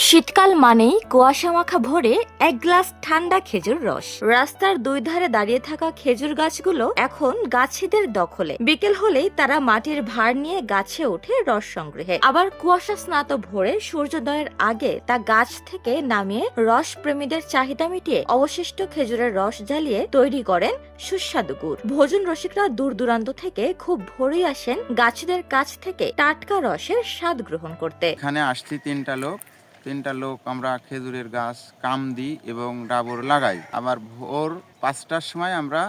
শীতকাল মানেই কুয়াশা মাখা ভোরে এক গ্লাস ঠান্ডা খেজুর রস। রাস্তার দুই ধারে দাঁড়িয়ে থাকা খেজুর গাছগুলো এখন গাছিদের দখলে। বিকেল হলেই তারা মাটির ভার নিয়ে গাছে ওঠে রস সংগ্রহে। আবার কুয়াশা স্নাত ভোরে সূর্যোদয়ের আগে তা গাছ থেকে নামিয়ে রস প্রেমীদের চাহিদা মিটিয়ে অবশিষ্ট খেজুরের রস জ্বালিয়ে তৈরি করেন সুস্বাদু গুড়। ভোজন রসিকরা দূর দূরান্ত থেকে খুব ভোরেই আসেন গাছিদের কাছ থেকে টাটকা রসের স্বাদ গ্রহণ করতে। এখানে আসছি তিনটা লোক আমরা খেজুরের গাছ কাম দিই এবং ডাবর লাগাই। আবার ভোর 5টার সময় আমরা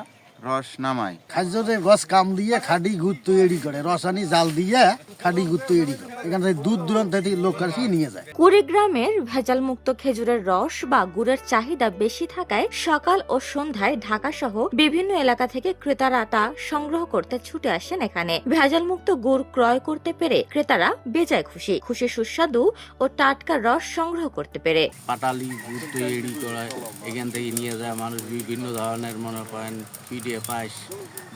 রস নামাই। খেজুরের গাছ কাম দিয়ে খাঁটি গুড় তৈরি করে, রসানি জাল দিয়ে খাঁটি গুড় তৈরি করে। এখান থেকে দূর দূরান্ত থেকে লোক আসি নিয়ে যায়। কুড়িগ্রামের ভেজাল মুক্ত খেজুরের রস বা গুড়ের চাহিদা বেশি থাকায় সকাল ও সন্ধ্যায় ঢাকা সহ বিভিন্ন এলাকা থেকে ক্রেতারা তা সংগ্রহ করতে ছুটে আসেন এখানে। ভেজাল মুক্ত গুড় ক্রয় করতে পেরে ক্রেতারা বেজায় খুশি সুস্বাদু ও টাটকা রস সংগ্রহ করতে পেরে। পাটালি গুড় তৈরি করা এখান থেকে নিয়ে যায় মানুষ। বিভিন্ন ধরনের মনে করেন পিঠে পায়েস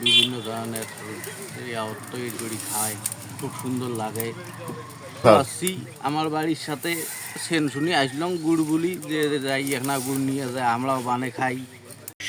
বিভিন্ন ধরনের তৈরি করে খায়, খুব সুন্দর লাগে। আসছি আমার বাড়ির সাথে সেন শুনি আসলাম গুড় বলি যে যাই একটা গুড় নিয়ে যায়, আমরাও বানে খাই।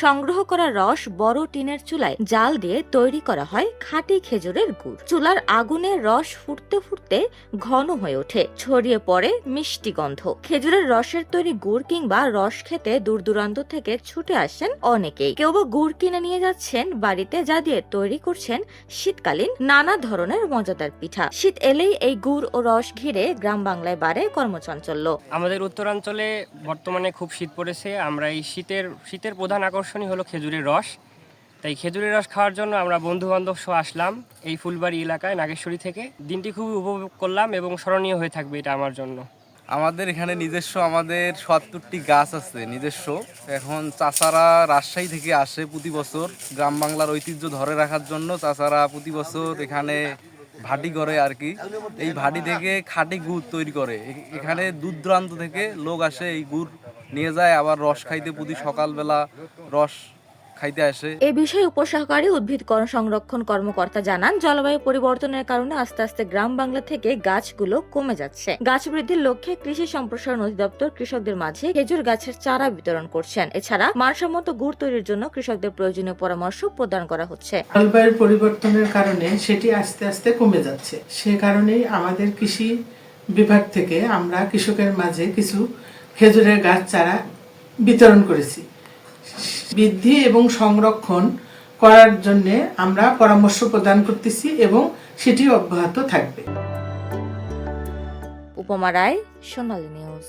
সংগ্রহ করা রস বড় টিনের চুলায় জাল দিয়ে তৈরি করা হয় খাঁটি খেজুরের গুড়। চুলার আগুনে রস ফুটতে ফুটতে ঘন হয়ে ওঠে, ছড়িয়ে পড়ে মিষ্টি গন্ধ। খেজুরের রসের তৈরি গুড় কিংবা রস খেতে দূর দূরান্ত থেকে ছুটে আসেন অনেকেই। কেউ বা গুড় কিনে নিয়ে যাচ্ছেন বাড়িতে, যা দিয়ে তৈরি করছেন শীতকালীন নানা ধরনের মজাদার পিঠা। শীত এলেই এই গুড় ও রস ঘিরে গ্রাম বাংলায় বাড়ে কর্মচাঞ্চল্য। আমাদের উত্তরাঞ্চলে বর্তমানে খুব শীত পড়েছে। আমরা এই শীতের প্রধান আকর্ষণই হলো খেজুরের রস। তাই খেজুরের রস খাওয়ার জন্য আমরা বন্ধু বান্ধব সহ আসলাম এই ফুলবাড়ি এলাকায় নাগেশ্বরী থেকে। দিনটি খুবই উপভোগ করলাম এবং স্মরণীয় হয়ে থাকবে এটা আমার জন্য। আমাদের এখানে নিজস্ব 70টি গাছ আছে নিজস্ব। এখন চাচারা রাজশাহী থেকে আসে প্রতি বছর গ্রাম বাংলার ঐতিহ্য ধরে রাখার জন্য। চাচারা প্রতি বছর এখানে ভাটি করে আর কি। এই ভাটি থেকে খাঁটি গুড় তৈরি করে। এখানে দূর দূরান্ত থেকে লোক আসে, এই গুড় নিয়ে যায়, আবার রস খাইতে প্রতি সকালবেলা রস খাইতে আসে। এ বিষয়ে উপসহকারী উদ্ভিদ সংরক্ষণ কর্মকর্তা জানান, জলবায়ু পরিবর্তনের কারণে আস্তে আস্তে গ্রাম বাংলা থেকে গাছগুলো কমে যাচ্ছে। গাছ বৃদ্ধির লক্ষ্যে কৃষি সম্প্রসারণ অধিদপ্তর কৃষকদের মাঝে খেজুর গাছের চারা বিতরণ করছেন। এছাড়া মানসম্মত গুড় তৈরির জন্য কৃষকদের প্রয়োজনীয় পরামর্শ প্রদান করা হচ্ছে। জলবায়ুর পরিবর্তনের কারণে সেটি আস্তে আস্তে কমে যাচ্ছে। সে কারণেই আমাদের কৃষি বিভাগ থেকে আমরা কৃষকের মাঝে কিছু খেজুরের গাছ চারা বিতরণ করেছি। বৃদ্ধি এবং সংরক্ষণ করার জন্য আমরা পরামর্শ প্রদান করতেছি এবং সেটি অব্যাহত থাকবে। উপমা রায়, সোনালী নিউজ।